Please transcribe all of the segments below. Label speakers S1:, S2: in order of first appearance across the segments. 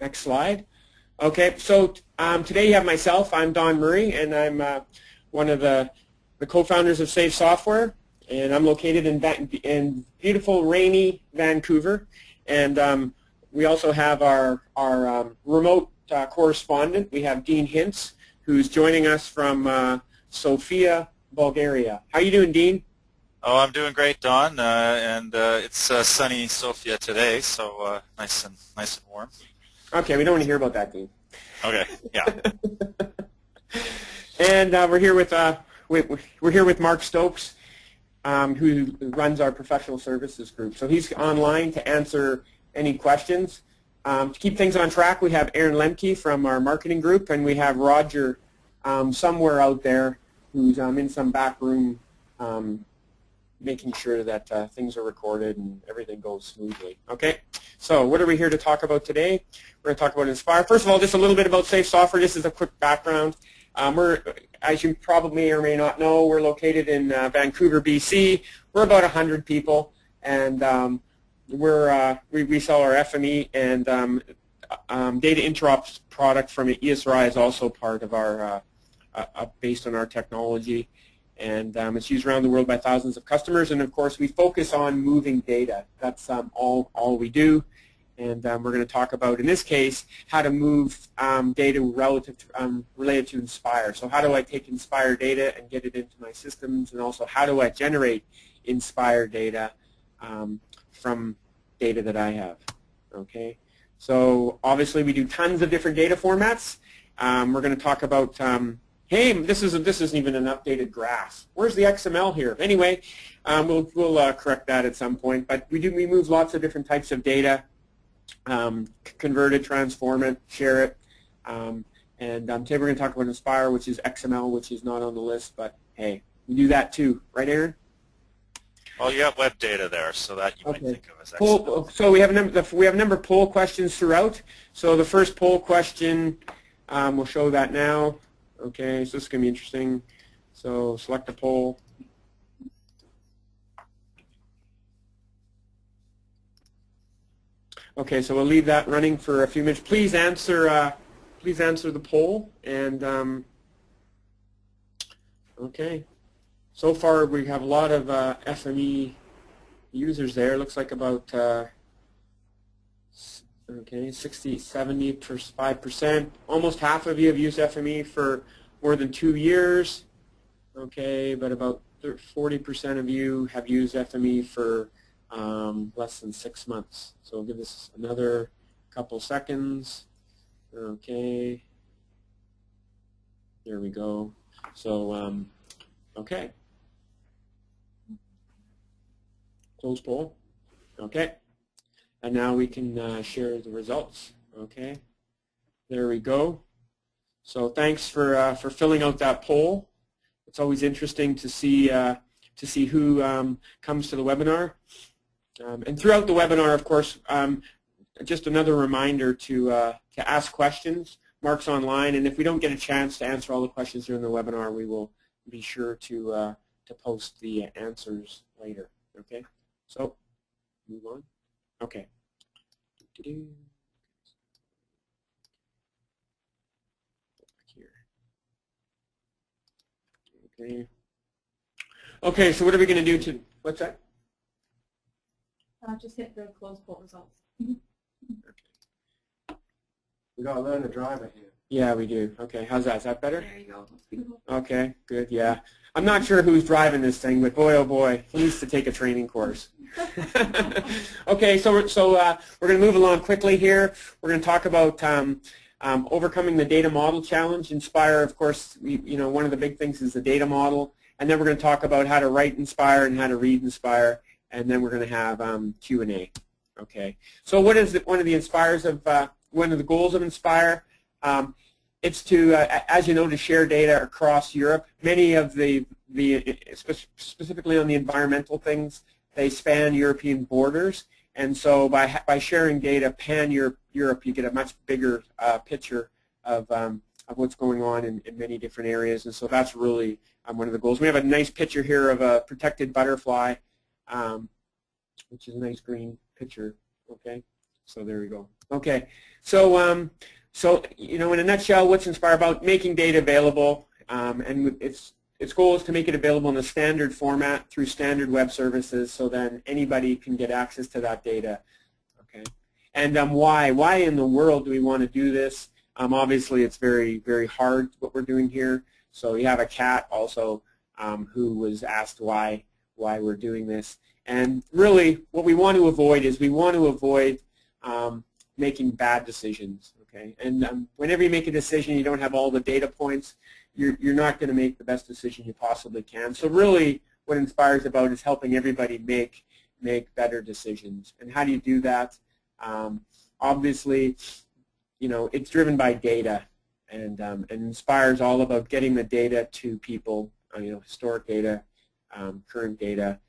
S1: Next slide. Okay, so today you have myself. I'm Don Murray, and I'm one of the co-founders of Safe Software, and I'm located in beautiful, rainy Vancouver. And we also have our remote correspondent. We have Dean Hintz, who's joining us from Sofia, Bulgaria. How are you doing, Dean?
S2: Oh, I'm doing great, Don, and it's sunny Sofia today, so nice and warm.
S1: Okay, we don't want to hear about that, Dean.
S2: Okay, yeah.
S1: And we're here with Mark Stokes, who runs our professional services group. So he's online to answer any questions. To keep things on track, we have Aaron Lemke from our marketing group, and we have Roger somewhere out there who's in some back room making sure that things are recorded and everything goes smoothly. Okay, so what are we here to talk about today? We're going to talk about Inspire. First of all, just a little bit about Safe Software. This is a quick background. As you probably may or may not know, we're located in Vancouver, BC. We're about 100 people, and we sell our FME and data interops product from ESRI is also part of our based on our technology. And it's used around the world by thousands of customers. And of course, we focus on moving data. That's all we do. And we're going to talk about, in this case, how to move data related to Inspire. So how do I take Inspire data and get it into my systems? And also, how do I generate Inspire data from data that I have? Okay. So obviously, we do tons of different data formats. We're going to talk about hey, this isn't even an updated graph. Where's the XML here? Anyway, we'll correct that at some point. But we move lots of different types of data, convert it, transform it, share it. And today we're going to talk about Inspire, which is XML, which is not on the list. But hey, we do that too, right, Aaron?
S2: Well, you got web data there, so that you might think of as XML.
S1: So we have a number of poll questions throughout. So the first poll question, we'll show that now. Okay, so this is going to be interesting. So select a poll. Okay, so we'll leave that running for a few minutes. Please answer the poll. And okay, so far we have a lot of FME users there. Looks like about 60, 75%. Almost half of you have used FME for more than 2 years. Okay, but about 40% of you have used FME for less than 6 months. So we'll give this another couple seconds. Okay, there we go. So, okay. Close poll. Okay. And now we can share the results. Okay, there we go. So thanks for filling out that poll. It's always interesting to see who comes to the webinar. And throughout the webinar, of course, just another reminder to ask questions. Mark's online, and if we don't get a chance to answer all the questions during the webinar, we will be sure to post the answers later. Okay, so move on. Okay. Okay. Okay, so what are we going to do what's that?
S3: Just hit the close poll results.
S1: Okay. We got to learn to drive it here. Yeah, we do. Okay, how's that? Is that better?
S3: There you go. That's beautiful.
S1: Okay, good, yeah. I'm not sure who's driving this thing, but boy, oh boy, he needs to take a training course. Okay, so we're going to move along quickly here. We're going to talk about overcoming the data model challenge. Inspire, of course, one of the big things is the data model, and then we're going to talk about how to write Inspire and how to read Inspire, and then we're going to have Q&A. Okay, so what is one of the goals of Inspire? It's to, as you know, to share data across Europe. Many of specifically on the environmental things, they span European borders, and so by sharing data pan-Europe, you get a much bigger picture of what's going on in many different areas, and so that's really one of the goals. We have a nice picture here of a protected butterfly, which is a nice green picture. Okay, so there we go. Okay, so you know, in a nutshell, what's Inspire about? Making data available, and its goal is to make it available in a standard format through standard web services, so then anybody can get access to that data. Okay, and why in the world do we want to do this? Obviously, it's very, very hard what we're doing here. So you have a cat also who was asked why we're doing this, and really what we want to avoid is making bad decisions. Okay, and whenever you make a decision, you don't have all the data points. You're not going to make the best decision you possibly can. So really, what Inspire is about is helping everybody make better decisions. And how do you do that? Obviously, you know, it's driven by data, and Inspire is all about getting the data to people. You know, historic data, current data.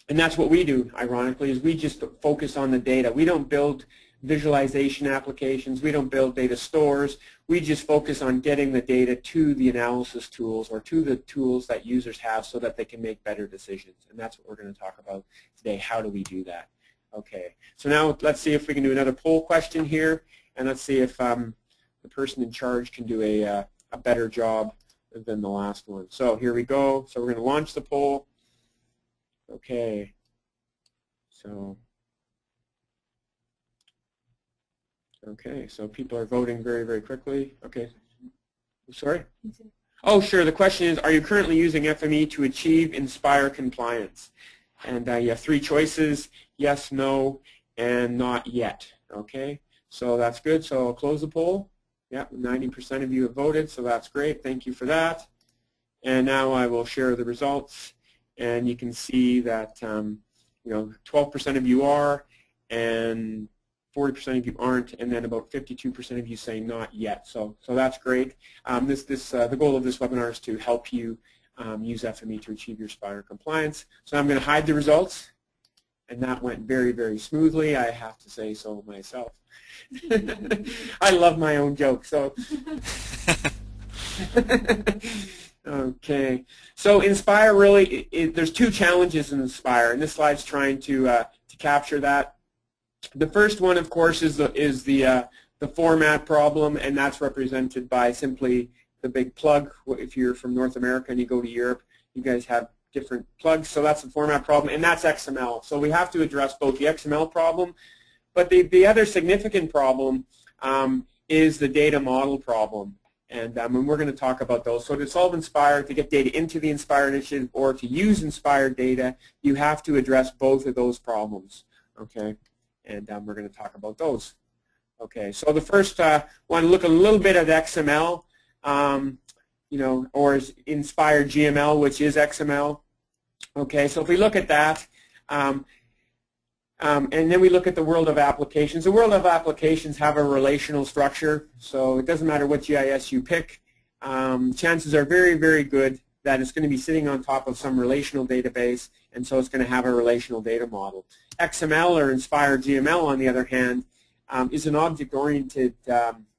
S1: And that's what we do, ironically, is we just focus on the data. We don't build visualization applications. We don't build data stores. We just focus on getting the data to the analysis tools or to the tools that users have so that they can make better decisions. And that's what we're going to talk about today. How do we do that? Okay. So now let's see if we can do another poll question here, and let's see if the person in charge can do a better job than the last one. So here we go. So we're going to launch the poll. Okay, so people are voting very, very quickly. Okay, sorry? Oh, sure. The question is, are you currently using FME to achieve Inspire compliance? And you have three choices: yes, no, and not yet. Okay, so that's good. So I'll close the poll. Yeah, 90% of you have voted, so that's great. Thank you for that. And now I will share the results. And you can see that you know, 12% of you are, and 40% of you aren't, and then about 52% of you say not yet. So that's great. The goal of this webinar is to help you use FME to achieve your Inspire compliance. So I'm going to hide the results, and that went very, very smoothly. I have to say so myself. I love my own jokes. So. Okay, so Inspire really, there's two challenges in Inspire, and this slide's trying to capture that. The first one, of course, is the format problem, and that's represented by simply the big plug. If you're from North America and you go to Europe, you guys have different plugs, so that's the format problem, and that's XML. So we have to address both the XML problem, but the other significant problem is the data model problem. And we're going to talk about those. So to solve Inspire, to get data into the Inspire initiative, or to use Inspire data, you have to address both of those problems. Okay, and we're going to talk about those. Okay, so the first want to look a little bit at XML, you know, or Inspire GML, which is XML. Okay, so if we look at that, and then we look at the world of applications. The world of applications have a relational structure, so it doesn't matter what GIS you pick. Chances are very, very good that it's going to be sitting on top of some relational database, and so it's going to have a relational data model. XML, or Inspire GML, on the other hand, is an object-oriented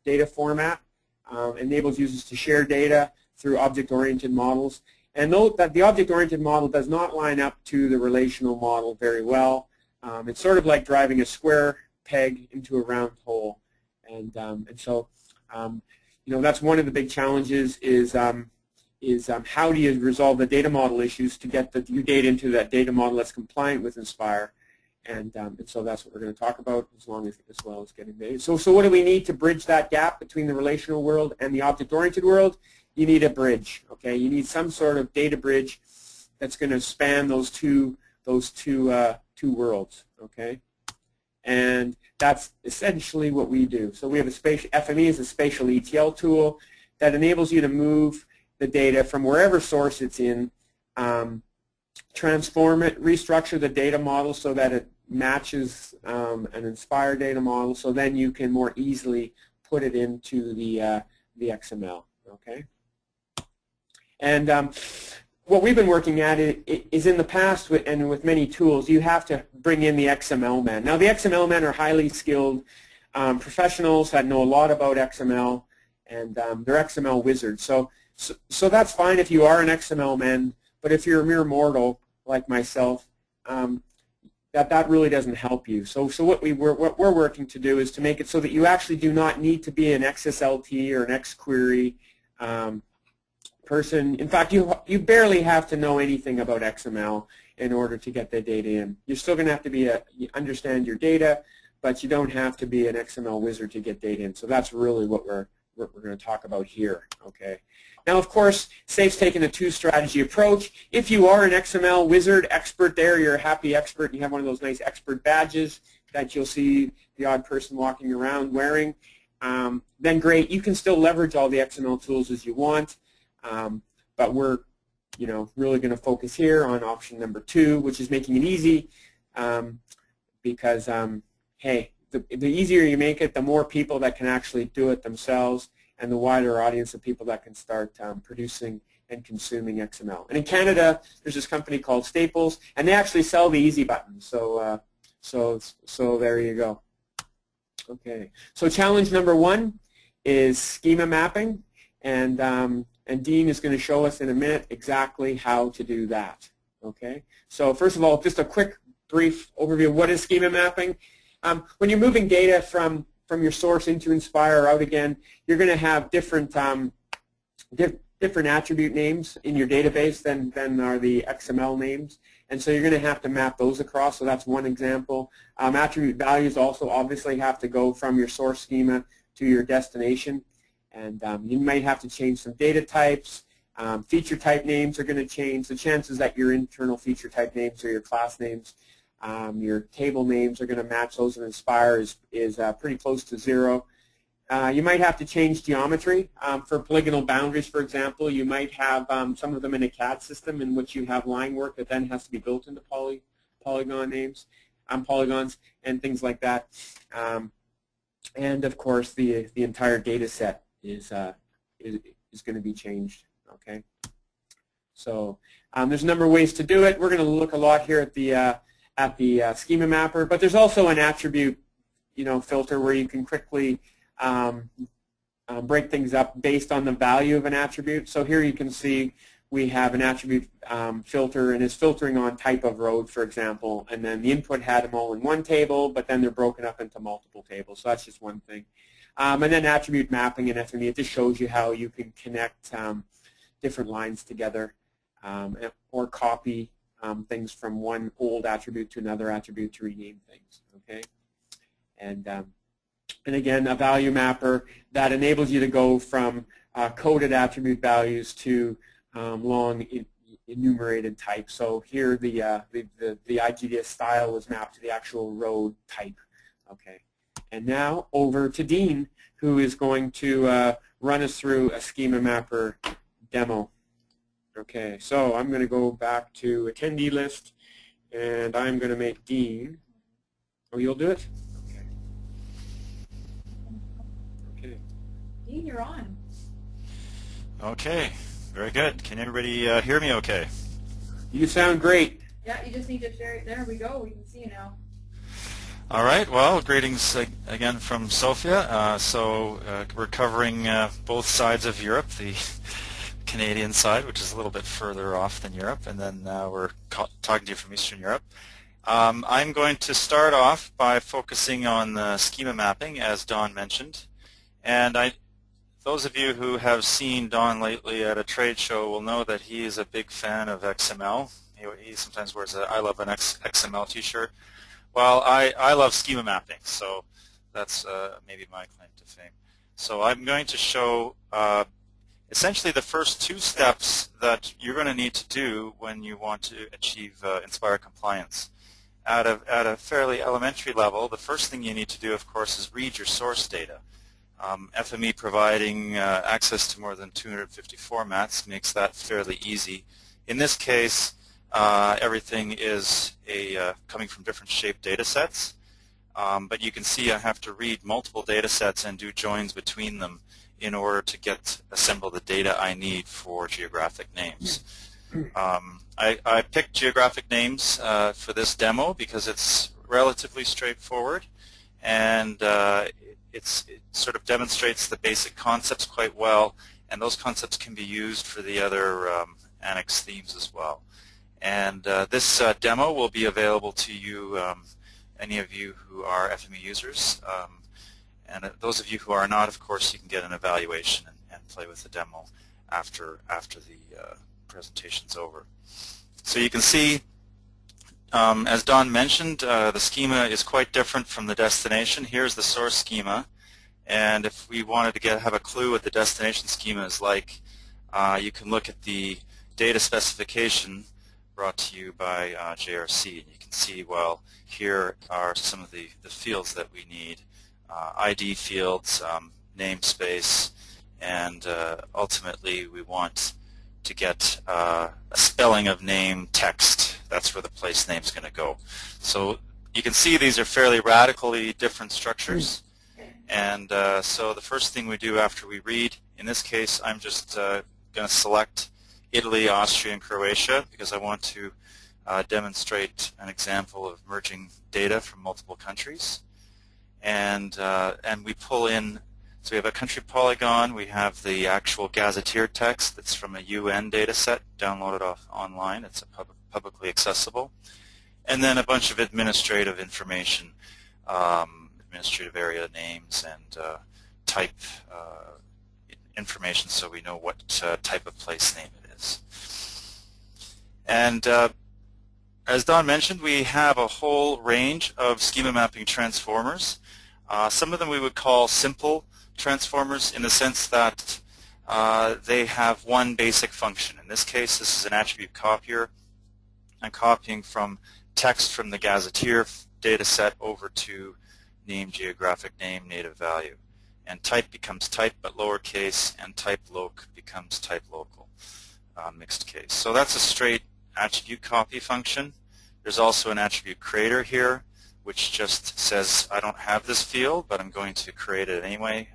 S1: data format. Enables users to share data through object-oriented models. And note that the object-oriented model does not line up to the relational model very well. It's sort of like driving a square peg into a round hole, and so you know, that's one of the big challenges is how do you resolve the data model issues to get your data into that data model that's compliant with Inspire, and so that's what we're going to talk about as well as getting data. So what do we need to bridge that gap between the relational world and the object-oriented world? You need a bridge. Okay, you need some sort of data bridge that's going to span those two worlds, okay? And that's essentially what we do. So we have FME is a spatial ETL tool that enables you to move the data from wherever source it's in, transform it, restructure the data model so that it matches an Inspire data model, so then you can more easily put it into the XML, okay? And what we've been working at is in the past, and with many tools, you have to bring in the XML men. Now, the XML men are highly skilled professionals that know a lot about XML, and they're XML wizards. So that's fine if you are an XML man, but if you're a mere mortal like myself, that really doesn't help you. So what we're working to do is to make it so that you actually do not need to be an XSLT or an XQuery person. In fact, you barely have to know anything about XML in order to get the data in. You're still going to have to understand your data, but you don't have to be an XML wizard to get data in. So that's really what we're going to talk about here. Okay. Now, of course, SAFE's taken a two-strategy approach. If you are an XML wizard expert there, you're a happy expert, and you have one of those nice expert badges that you'll see the odd person walking around wearing, then great. You can still leverage all the XML tools as you want, but we're really going to focus here on option number 2, which is making it easy, because, hey, the easier you make it, the more people that can actually do it themselves, and the wider audience of people that can start producing and consuming XML. And in Canada, there's this company called Staples, and they actually sell the easy button. So there you go. Okay. So challenge number 1 is schema mapping, and Dean is going to show us in a minute exactly how to do that. Okay. So first of all, just a quick, brief overview of what is schema mapping. When you're moving data from your source into Inspire or out again, you're going to have different different attribute names in your database than are the XML names, and so you're going to have to map those across. So that's one example. Attribute values also obviously have to go from your source schema to your destination, and you might have to change some data types. Feature type names are going to change. The chances that your internal feature type names or your class names, your table names are going to match those in Inspire is pretty close to 0. You might have to change geometry. For polygonal boundaries, for example, you might have some of them in a CAD system in which you have line work that then has to be built into polygon names, polygons, and things like that. And of course, the entire data set is going to be changed. Okay. So there's a number of ways to do it. We're going to look a lot here at the schema mapper, but there's also an attribute, filter where you can quickly break things up based on the value of an attribute. So here you can see we have an attribute filter, and it's filtering on type of road, for example, and then the input had them all in one table, but then they're broken up into multiple tables. So that's just one thing. And then attribute mapping in FME, it just shows you how you can connect different lines together or copy things from one old attribute to another attribute to rename things. Okay, and again, a value mapper that enables you to go from coded attribute values to long enumerated types. So here the IGDS style was mapped to the actual road type. Okay, and now over to Dean, who is going to run us through a schema mapper demo. Okay, so I'm going to go back to attendee list, and I'm going to make Dean. Oh, you'll do it? Okay. Okay.
S3: Dean, you're on.
S2: Okay, very good. Can everybody hear me okay?
S1: You sound great.
S3: Yeah, you just need to share it. There we go. We can see you now.
S2: All right, well, greetings again from Sofia. We're covering both sides of Europe, the Canadian side, which is a little bit further off than Europe, and then we're talking to you from Eastern Europe. I'm going to start off by focusing on the schema mapping, as Don mentioned. And those of you who have seen Don lately at a trade show will know that he is a big fan of XML. He sometimes wears a I love an XML t-shirt. Well, I love schema mapping, so that's maybe my claim to fame. So I'm going to show essentially the first 2 steps that you're going to need to do when you want to achieve Inspire compliance. At a fairly elementary level, the first thing you need to do, of course, is read your source data. FME providing access to more than 250 formats makes that fairly easy. In this case, everything is coming from different shaped data sets, but you can see I have to read multiple data sets and do joins between them in order to assemble the data I need for geographic names. I picked geographic names for this demo because it's relatively straightforward, and it sort of demonstrates the basic concepts quite well, and those concepts can be used for the other annex themes as well. And this demo will be available to you, any of you who are FME users. And those of you who are not, of course, you can get an evaluation and play with the demo after the presentation's over. So you can see, as Don mentioned, the schema is quite different from the destination. Here's the source schema, and if we wanted to have a clue what the destination schema is like, you can look at the data specification brought to you by JRC, and you can see, well, here are some of the fields that we need. ID fields, namespace, and ultimately we want to get a spelling of name text. That's where the place name is going to go. So you can see these are fairly radically different structures. And so the first thing we do after we read, in this case I'm just going to select Italy, Austria, and Croatia because I want to demonstrate an example of merging data from multiple countries. And we pull in, so we have a country polygon, we have the actual gazetteer text that's from a UN data set downloaded online, it's publicly accessible, and then a bunch of administrative information, administrative area names and type information so we know what type of place name it is. And as Don mentioned, we have a whole range of schema mapping transformers. Some of them we would call simple transformers in the sense that they have one basic function. In this case, this is an attribute copier. I'm copying from text from the gazetteer data set over to name, geographic name, native value. And type becomes type but lowercase, and type loc becomes type local, mixed case. So that's a straight attribute copy function. There's also an attribute creator here, which just says I don't have this field, but I'm going to create it anyway,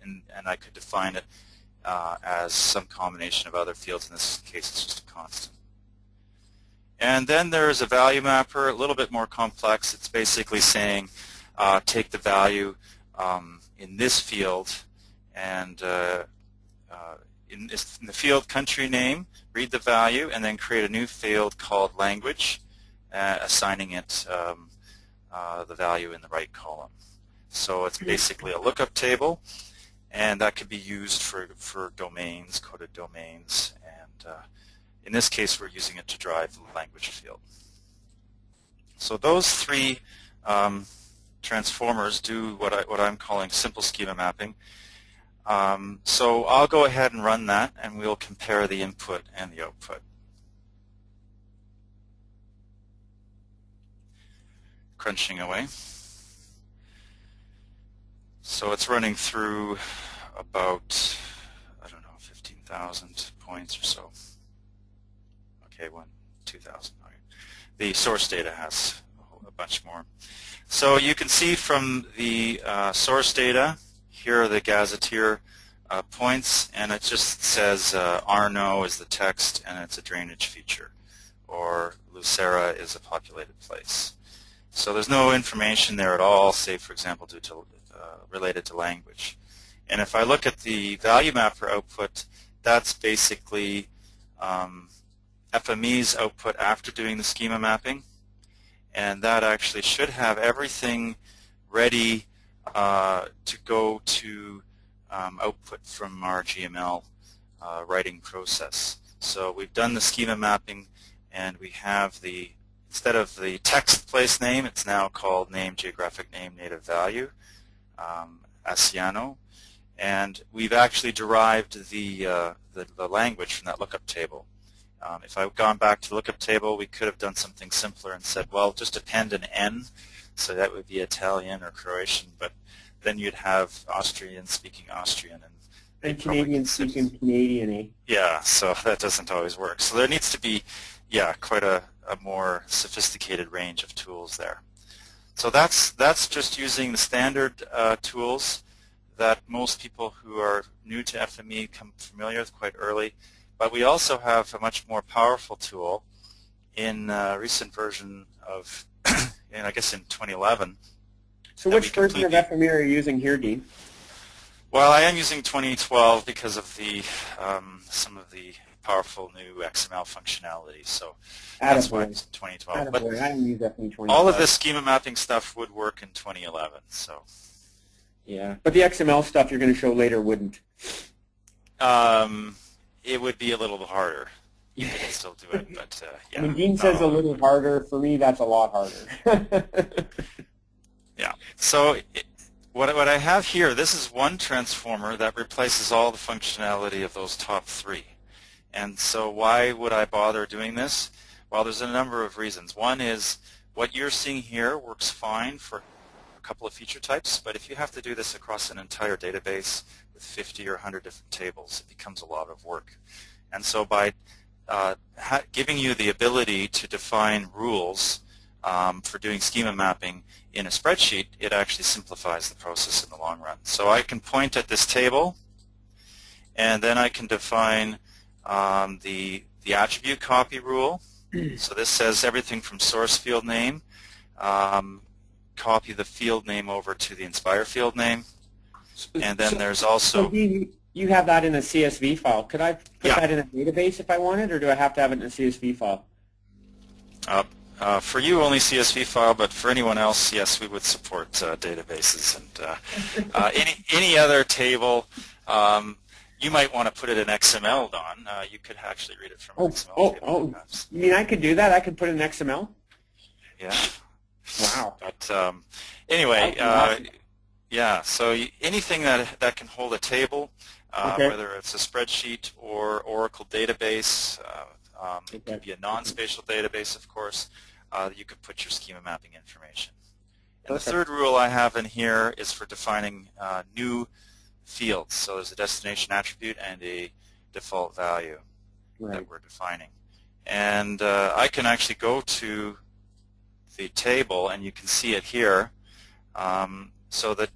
S2: and I could define it as some combination of other fields. In this case, it's just a constant. And then there's a value mapper, a little bit more complex. It's basically saying take the value in this field and in the field country name, read the value, and then create a new field called language, assigning it the value in the right column. So it's basically a lookup table, and that could be used for domains, coded domains, and in this case we're using it to drive the language field. So those three transformers do what I'm calling simple schema mapping. So I'll go ahead and run that, and we'll compare the input and the output. Crunching away. So it's running through about, I don't know, 15,000 points or so. Okay, 2,000. Okay. The source data has a bunch more. So you can see from the source data, here are the gazetteer points, and it just says Arno is the text, and it's a drainage feature, or Lucera is a populated place. So there's no information there at all, say, for example, related to language. And if I look at the value mapper output, that's basically FME's output after doing the schema mapping, and that actually should have everything ready to go to output from our GML writing process. So we've done the schema mapping, and we have the, instead of the text place name, it's now called name, geographic name, native value, ASIANO, and we've actually derived the language from that lookup table. If I've gone back to the lookup table, we could have done something simpler and said, well, just append an N, so that would be Italian or Croatian, but then you'd have Austrian speaking Austrian and
S1: Canadian speaking Canadian, eh?
S2: Yeah, so that doesn't always work. So there needs to be, yeah, quite a more sophisticated range of tools there. So that's just using the standard tools that most people who are new to FME become familiar with quite early. But we also have a much more powerful tool in a recent version of, and I guess in 2011.
S1: So which version of FME are you using here, Dean?
S2: Well, I am using 2012 because of the some of the powerful new XML functionality. So
S1: Attaboy.
S2: that's why it's 2012.
S1: Attaboy.
S2: But
S1: I didn't use FME 2012.
S2: all of this schema mapping stuff would work in 2011. So
S1: yeah, but the XML stuff you're going to show later wouldn't.
S2: it would be a little harder. You could still do it, but yeah.
S1: When Dean says a little harder, for me that's a lot harder.
S2: Yeah. So what I have here, this is one transformer that replaces all the functionality of those top three. And so why would I bother doing this? Well, there's a number of reasons. One is what you're seeing here works fine for a couple of feature types, but if you have to do this across an entire database with 50 or 100 different tables, it becomes a lot of work. And so by giving you the ability to define rules for doing schema mapping in a spreadsheet, it actually simplifies the process in the long run. So I can point at this table, and then I can define the attribute copy rule. So this says everything from source field name, copy the field name over to the Inspire field name, and then there's also...
S1: So you have that in a CSV file. Could I put that in a database if I wanted, or do I have to have it in a CSV file?
S2: For you, only CSV file, but for anyone else, yes, we would support databases. And any other table, you might want to put it in XML, Don. You could actually read it from an XML table. Perhaps.
S1: You mean I could do that? I could put it in XML?
S2: Yeah.
S1: Wow.
S2: But anyway, yeah, so anything that can hold a table, whether it's a spreadsheet or Oracle database, it could be a non-spatial database, of course, you could put your schema mapping information. And the third rule I have in here is for defining new fields. So there's a destination attribute and a default value that we're defining. And I can actually go to the table, and you can see it here, so that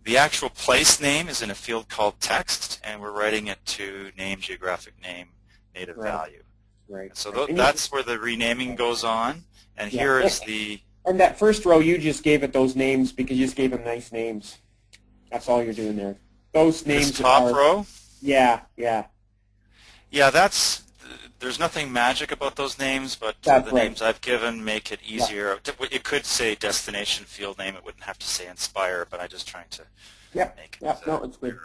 S2: the actual place name is in a field called text, and we're writing it to name, geographic name, native value.
S1: Right.
S2: So that's where the renaming goes on, and here is the...
S1: And that first row, you just gave it those names because you just gave them nice names. That's all you're doing there. Those names
S2: this top row?
S1: Yeah.
S2: Yeah, there's nothing magic about those names, but the names I've given make it easier. It could say destination field name. It wouldn't have to say Inspire, but I'm just trying to make it
S1: no, it's good.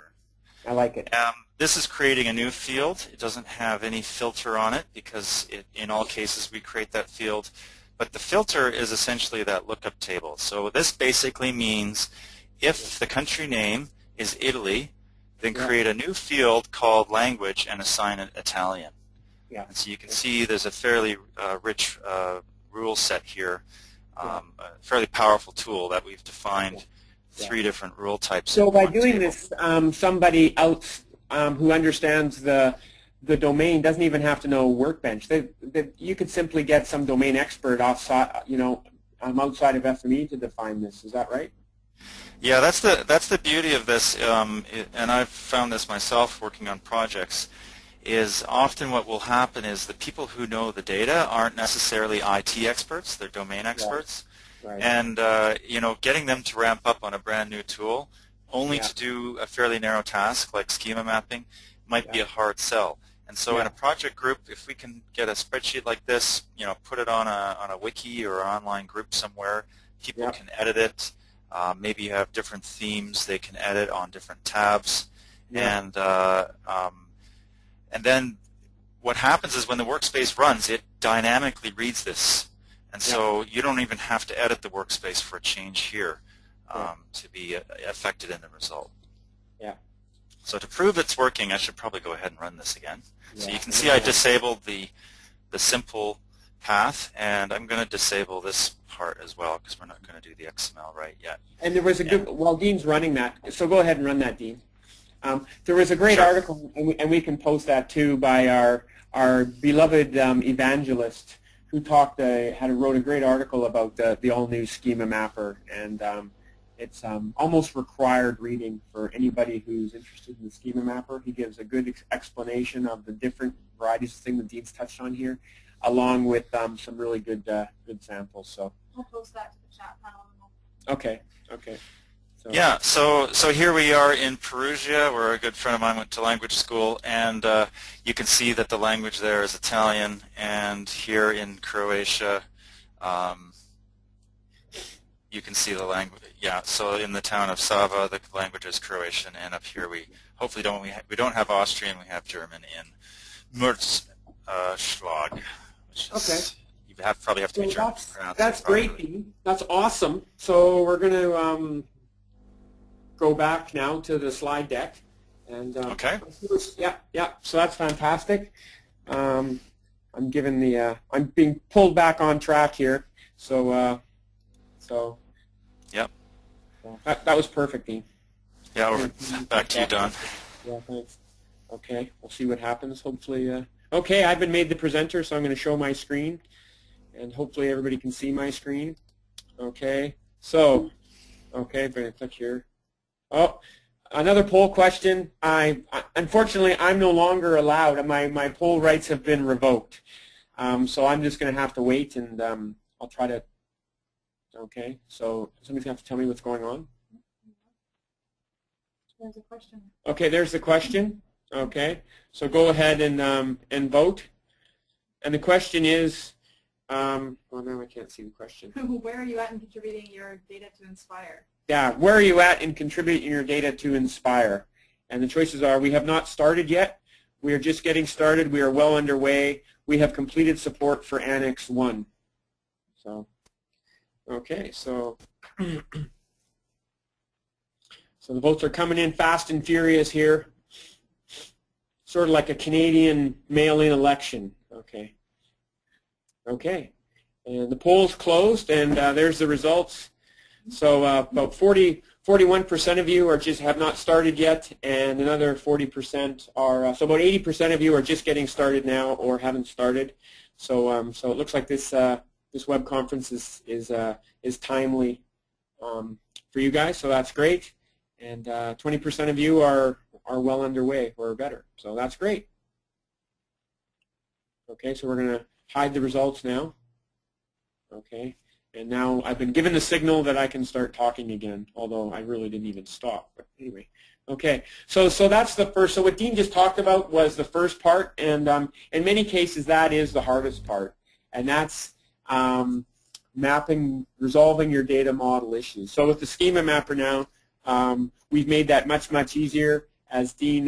S1: I like it.
S2: This is creating a new field. It doesn't have any filter on it because in all cases we create that field. But the filter is essentially that lookup table. So this basically means if the country name is Italy, then create a new field called language and assign it Italian. Yeah. And so you can see there's a fairly rich rule set here, a fairly powerful tool that we've defined 3 different rule types.
S1: So by doing this, somebody else who understands the domain doesn't even have to know Workbench. You could simply get some domain expert outside, outside of FME to define this. Is that right?
S2: Yeah, that's the beauty of this, and I've found this myself working on projects. Is often what will happen is the people who know the data aren't necessarily IT experts; they're domain experts. Right. And getting them to ramp up on a brand new tool, only to do a fairly narrow task like schema mapping, might be a hard sell. And so in a project group, if we can get a spreadsheet like this, put it on a wiki or an online group somewhere, people can edit it. Maybe you have different themes they can edit on different tabs, and then what happens is when the workspace runs, it dynamically reads this. And so you don't even have to edit the workspace for a change here to be affected in the result. Yeah. So to prove it's working, I should probably go ahead and run this again. So you can see I disabled the simple path, and I'm going to disable this part as well because we're not going to do the XML right yet. And there was a good,
S1: while Dean's running that, so go ahead and run that, Dean. There was a great article, and we can post that too, by our beloved evangelist who wrote a great article about the all-new Schema Mapper, and it's almost required reading for anybody who's interested in the Schema Mapper. He gives a good explanation of the different varieties of things that Dean's touched on here, along with some really good samples. So
S3: I'll post that to the chat panel.
S1: Okay. So.
S2: Yeah, so here we are in Perugia, where a good friend of mine went to language school, and you can see that the language there is Italian, and here in Croatia, you can see the language. Yeah, so in the town of Sava, the language is Croatian, and up here we hopefully don't have Austrian, we have German in Mürzschlag, which is probably have to be German to pronounce.
S1: That's great, Dean. That's awesome. So we're going to go back now to the slide deck, and
S2: okay.
S1: Yeah. So that's fantastic. I'm being pulled back on track here. So
S2: yep.
S1: That was perfect, Dean.
S2: Yeah, we're back to you, Don.
S1: Yeah, thanks. Okay, we'll see what happens. Hopefully, okay, I've been made the presenter, so I'm going to show my screen, and hopefully everybody can see my screen. Okay, so, okay, I'm going to click here. Oh, another poll question. Unfortunately, I'm no longer allowed. My poll rights have been revoked. So I'm just going to have to wait, and I'll try to. Okay, so somebody's going to have to tell me what's going on.
S3: There's a question.
S1: Okay, there's the question. Okay, so go ahead and vote. And the question is, well, now I can't see the question.
S3: Where are you at in contributing your data to Inspire?
S1: Yeah, where are you at in contributing your data to Inspire? And the choices are: we have not started yet, we are just getting started, we are well underway, we have completed support for Annex 1. So, okay, so the votes are coming in fast and furious here, sort of like a Canadian mail-in election. Okay. Okay, and the poll's closed, and there's the results. So about 41% of you have not started yet, and another 40% are, so about 80% of you are just getting started now or haven't started. So so it looks like this web conference is timely for you guys, so that's great. And 20% of you are well underway or better, so that's great. Okay, so we're going to hide the results now. Okay. And now I've been given the signal that I can start talking again, although I really didn't even stop. But anyway, okay. So that's the first. So what Dean just talked about was the first part, and in many cases that is the hardest part, and that's resolving your data model issues. So with the Schema Mapper now, we've made that much easier. As Dean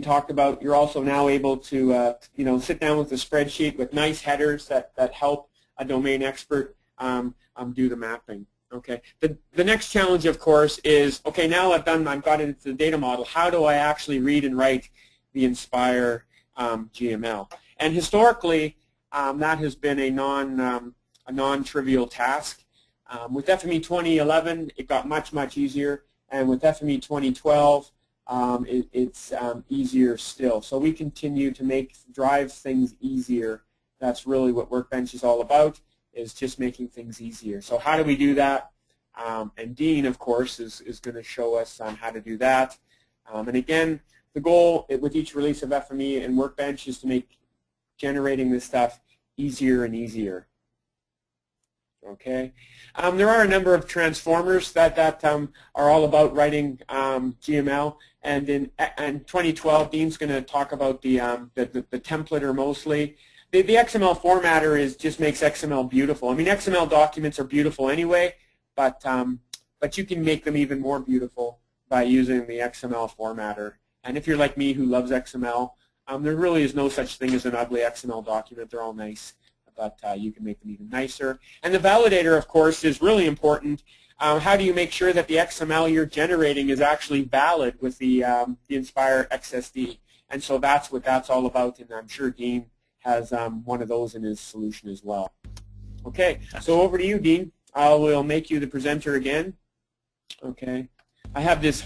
S1: talked about, you're also now able to sit down with a spreadsheet with nice headers that help a domain expert do the mapping. Okay. The next challenge, of course, is okay. Now I've got into the data model. How do I actually read and write the Inspire GML? And historically, that has been a non-trivial task. With FME 2011, it got much easier, and with FME 2012, it's easier still. So we continue to drive things easier. That's really what Workbench is all about, is just making things easier. So how do we do that? And Dean, of course, is going to show us how to do that. And again, the goal with each release of FME and Workbench is to make generating this stuff easier and easier. Okay. There are a number of transformers that are all about writing GML, and in 2012, Dean's going to talk about the templater mostly. The XML formatter just makes XML beautiful. I mean, XML documents are beautiful anyway, but you can make them even more beautiful by using the XML formatter. And if you're like me who loves XML, there really is no such thing as an ugly XML document. They're all nice, but you can make them even nicer. And the validator, of course, is really important. How do you make sure that the XML you're generating is actually valid with the Inspire XSD? And so that's what that's all about, and I'm sure Dean has one of those in his solution as well. Okay, so over to you, Dean. I will make you the presenter again. Okay, I have this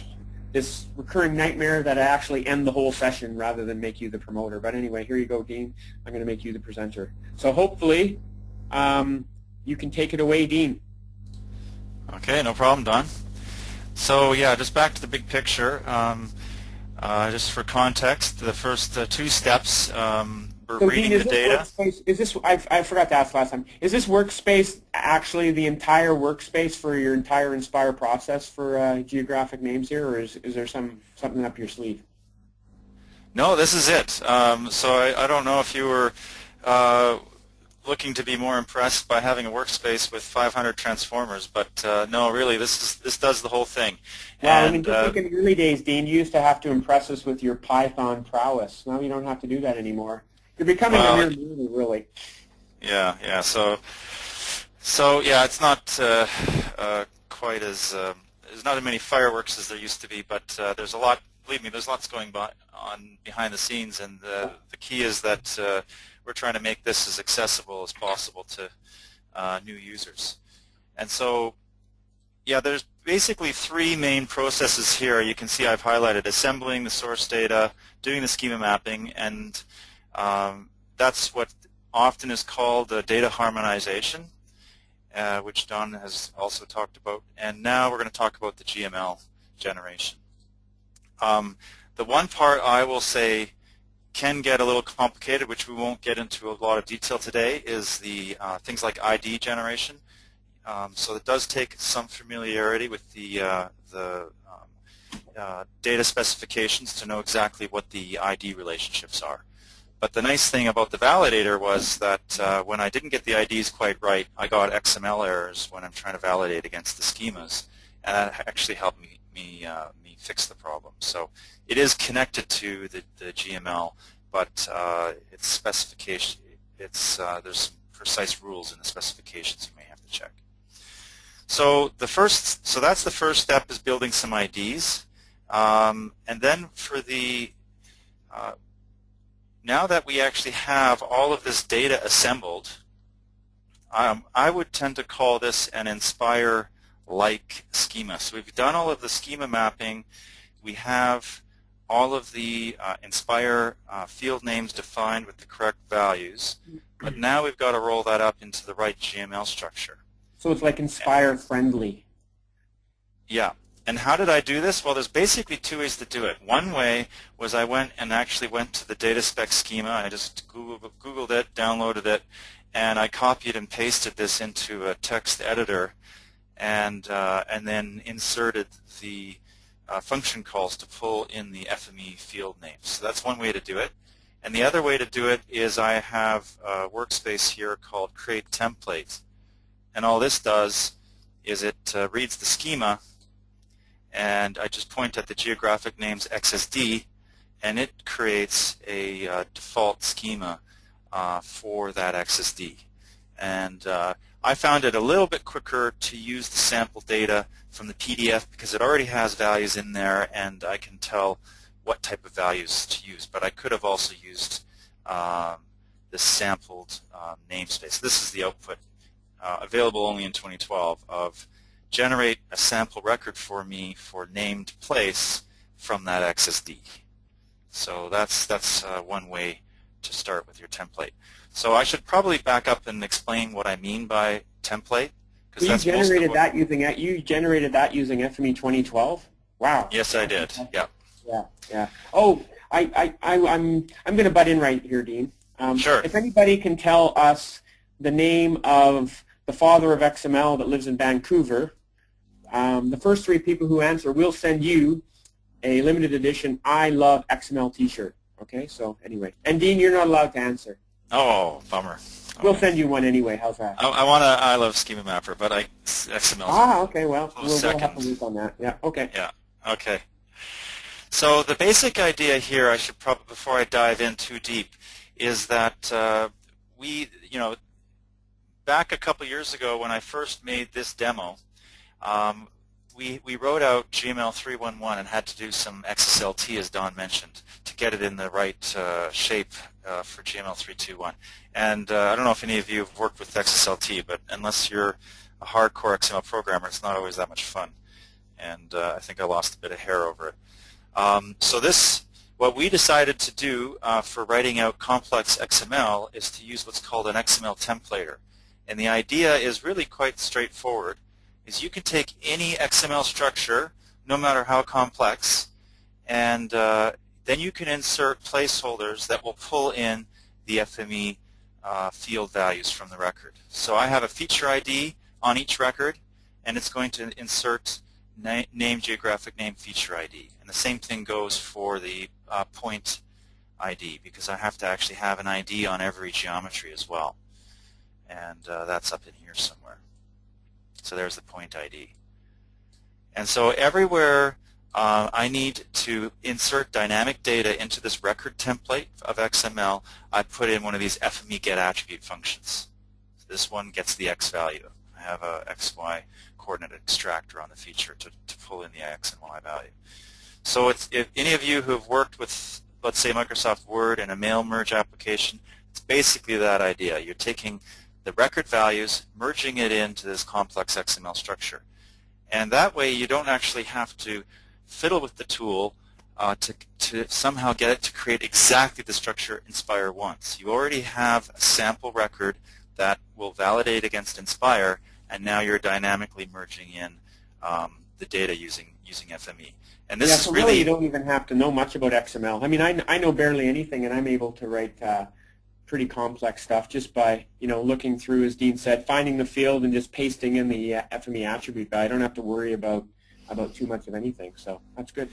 S1: recurring nightmare that I actually end the whole session rather than make you the promoter. But anyway, here you go, Dean. I'm going to make you the presenter. So hopefully you can take it away, Dean.
S2: Okay, no problem, Don. So yeah, just back to the big picture. Just for context, the first two steps we're
S1: So
S2: reading
S1: Dean, is
S2: the
S1: this
S2: data.
S1: workspace, is this, I forgot to ask last time, is this workspace actually the entire workspace for your entire Inspire process for geographic names here, or is there something up your sleeve?
S2: No, this is it. So I don't know if you were looking to be more impressed by having a workspace with 500 transformers, but no, really, this does the whole thing.
S1: Well,
S2: And,
S1: I mean, just think in the early days, Dean, you used to have to impress us with your Python prowess. Now you don't have to do that anymore. You're becoming a mere mortal, really.
S2: Yeah. So yeah, it's not quite as there's not as many fireworks as there used to be, but there's a lot. Believe me, there's lots going on behind the scenes, and the key is that we're trying to make this as accessible as possible to new users. And so, yeah, there's basically three main processes here. You can see I've highlighted assembling the source data, doing the schema mapping, and that's what often is called data harmonization, which Don has also talked about. And now we're going to talk about the GML generation. The one part I will say can get a little complicated, which we won't get into a lot of detail today, is the things like ID generation. So it does take some familiarity with the data specifications to know exactly what the ID relationships are. But the nice thing about the validator was that when I didn't get the IDs quite right, I got XML errors when I'm trying to validate against the schemas, and that actually helped me fix the problem. So it is connected to the GML, but its specification, there's some precise rules in the specifications you may have to check. So that's the first step, is building some IDs, and then for the now that we actually have all of this data assembled, I would tend to call this an Inspire-like schema. So we've done all of the schema mapping. We have all of the Inspire field names defined with the correct values, but now we've got to roll that up into the right GML structure.
S1: So it's like Inspire-friendly.
S2: Yeah. And how did I do this? Well, there's basically two ways to do it. One way was I went to the data spec schema. I just Googled it, downloaded it, and I copied and pasted this into a text editor, and then inserted the function calls to pull in the FME field names. So that's one way to do it. And the other way to do it is I have a workspace here called Create Template. And all this does is it reads the schema, and I just point at the geographic names XSD, and it creates a default schema for that XSD. And I found it a little bit quicker to use the sample data from the PDF because it already has values in there, and I can tell what type of values to use. But I could have also used this sampled namespace. This is the output available only in 2012 of generate a sample record for me for named place from that XSD. So that's one way to start with your template. So I should probably back up and explain what I mean by template.
S1: So you generated that using FME 2012? Wow.
S2: Yes, I did. Yeah.
S1: Yeah. Oh, I'm going to butt in right here, Dean.
S2: Sure.
S1: If anybody can tell us the name of the father of XML that lives in Vancouver, the first three people who answer, we'll send you a limited edition I Love XML t-shirt. Okay, so anyway. And Dean, you're not allowed to answer.
S2: Oh, bummer. Okay.
S1: We'll send you one anyway. How's that?
S2: I want to I Love Schema Mapper, but XML.
S1: Ah, okay, well, we'll
S2: second.
S1: have to work on that. Yeah, okay.
S2: Yeah, okay. So the basic idea here, I should probably, before I dive in too deep, is that back a couple years ago when I first made this demo, we wrote out GML 3.1.1 and had to do some XSLT, as Don mentioned, to get it in the right shape for GML 3.2.1. And I don't know if any of you have worked with XSLT, but unless you're a hardcore XML programmer, it's not always that much fun. And I think I lost a bit of hair over it. So what we decided to do for writing out complex XML is to use what's called an XML templater. And the idea is really quite straightforward. Is you can take any XML structure, no matter how complex, and then you can insert placeholders that will pull in the FME field values from the record. So I have a feature ID on each record, and it's going to insert name, geographic name, feature ID. And the same thing goes for the point ID, because I have to actually have an ID on every geometry as well. And that's up in here somewhere. So there's the point ID. And so everywhere I need to insert dynamic data into this record template of XML, I put in one of these FME get attribute functions. So this one gets the X value. I have a XY coordinate extractor on the feature to pull in the X and Y value. So if any of you who have worked with, let's say, Microsoft Word and a mail merge application, it's basically that idea. You're taking the record values, merging it into this complex XML structure. And that way you don't actually have to fiddle with the tool to somehow get it to create exactly the structure Inspire wants. You already have a sample record that will validate against Inspire, and now you're dynamically merging in the data using FME. And this is really,
S1: you don't even have to know much about XML. I mean, I know barely anything, and I'm able to write pretty complex stuff just by, looking through, as Dean said, finding the field and just pasting in the FME attribute value. I don't have to worry about too much of anything, so that's good.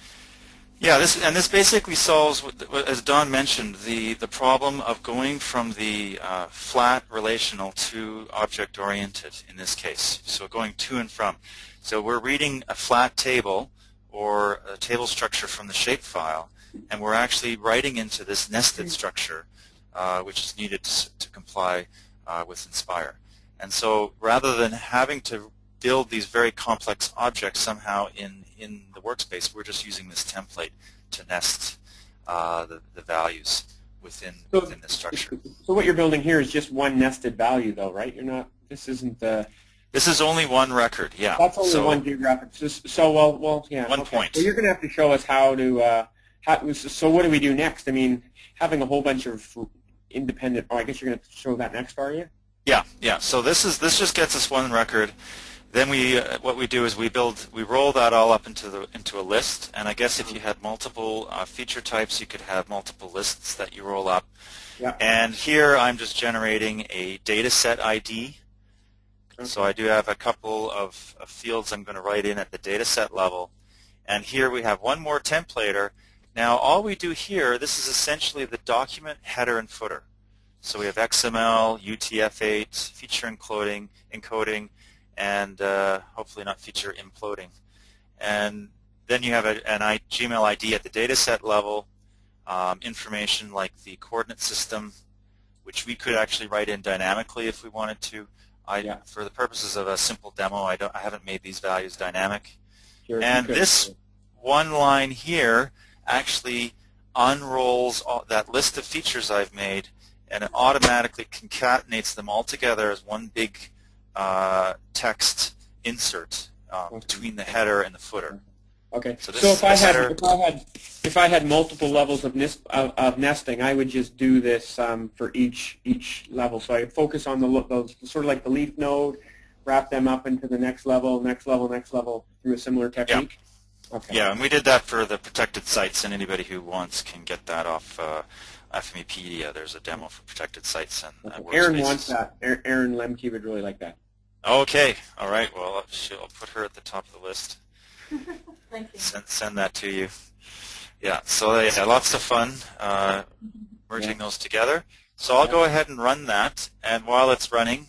S2: Yeah, this basically solves, as Don mentioned, the problem of going from the flat relational to object-oriented in this case. So going to and from. So we're reading a flat table or a table structure from the shapefile, and we're actually writing into this nested structure, which is needed to comply with Inspire. And so rather than having to build these very complex objects somehow in the workspace, we're just using this template to nest the values within the structure.
S1: So what you're building here is just one nested value, though, right? This isn't the...
S2: This is only one record, yeah.
S1: That's only one geographic. So yeah.
S2: One point.
S1: So you're going to have to show us how to. So what do we do next? I mean, having a whole bunch of independent. Oh, I guess you're going to show that next, are you?
S2: Yeah. So this just gets us one record. Then what we do is we roll that all up into a list. And I guess if you had multiple feature types, you could have multiple lists that you roll up.
S1: Yeah.
S2: And here I'm just generating a data set ID. Okay. So I do have a couple of fields I'm going to write in at the data set level. And here we have one more templater. Now all we do here, this is essentially the document header and footer. So we have XML, UTF-8, feature encoding, and hopefully not feature imploding. And then you have an GML ID at the data set level, information like the coordinate system, which we could actually write in dynamically if we wanted to. For the purposes of a simple demo, I haven't made these values dynamic.
S1: Sure,
S2: and this one line here actually unrolls that list of features I've made, and it automatically concatenates them all together as one big text insert between the header and the footer.
S1: Okay.
S2: So
S1: if I had multiple levels of nesting, I would just do this for each level. So I focus on those sort of like the leaf node, wrap them up into the next level through a similar technique.
S2: Yeah. Okay. Yeah, and we did that for the protected sites, and anybody who wants can get that off FMEpedia. There's a demo for protected sites and
S1: Aaron wants that. Aaron Lemke would really like that.
S2: Okay. All right. Well, I'll put her at the top of the list.
S3: Thank you.
S2: Send that to you. Yeah, so lots of fun merging those together. So I'll go ahead and run that, and while it's running,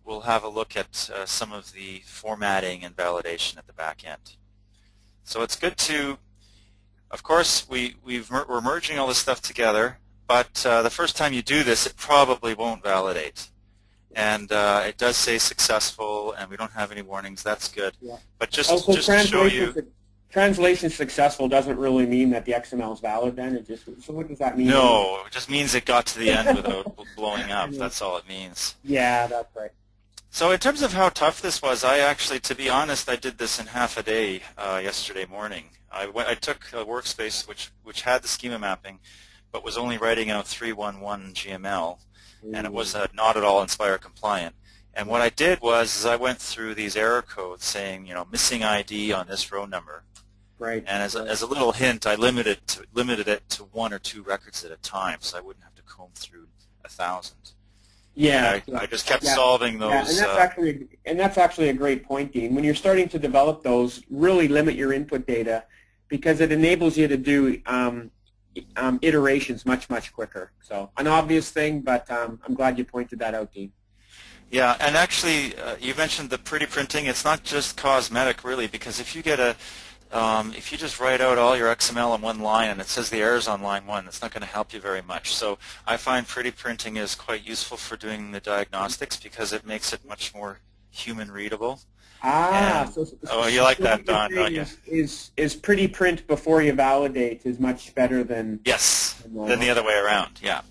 S2: we'll have a look at some of the formatting and validation at the back end. So it's good to, of course, we're merging all this stuff together, but the first time you do this, it probably won't validate. And it does say successful, and we don't have any warnings. That's good. Yeah. But just to show you,
S1: translation successful doesn't really mean that the XML is valid. Then so what does that mean?
S2: No, it just means it got to the end without blowing up. That's all it means.
S1: Yeah, that's right.
S2: So in terms of how tough this was, I actually, to be honest, I did this in half a day yesterday morning. I took a workspace which had the schema mapping, but was only writing out 311 GML. And it was not at all Inspire compliant. And what I did was I went through these error codes saying, missing ID on this row number.
S1: Right.
S2: And as a little hint, I limited it to 1 or 2 records at a time, so I wouldn't have to comb through 1,000.
S1: Yeah,
S2: I just kept solving those.
S1: Yeah, and that's actually a great point, Dean. When you're starting to develop those, really limit your input data because it enables you to do iterations much quicker. So an obvious thing, but I'm glad you pointed that out, Dean.
S2: Yeah, and actually, you mentioned the pretty printing. It's not just cosmetic, really, because if you get if you just write out all your XML on one line and it says the errors on line 1, that's not going to help you very much. So I find pretty printing is quite useful for doing the diagnostics because it makes it much more human readable. Oh, you like that, Don, don't you?
S1: Is pretty print before you validate is much better than
S2: than the other way around. Yeah.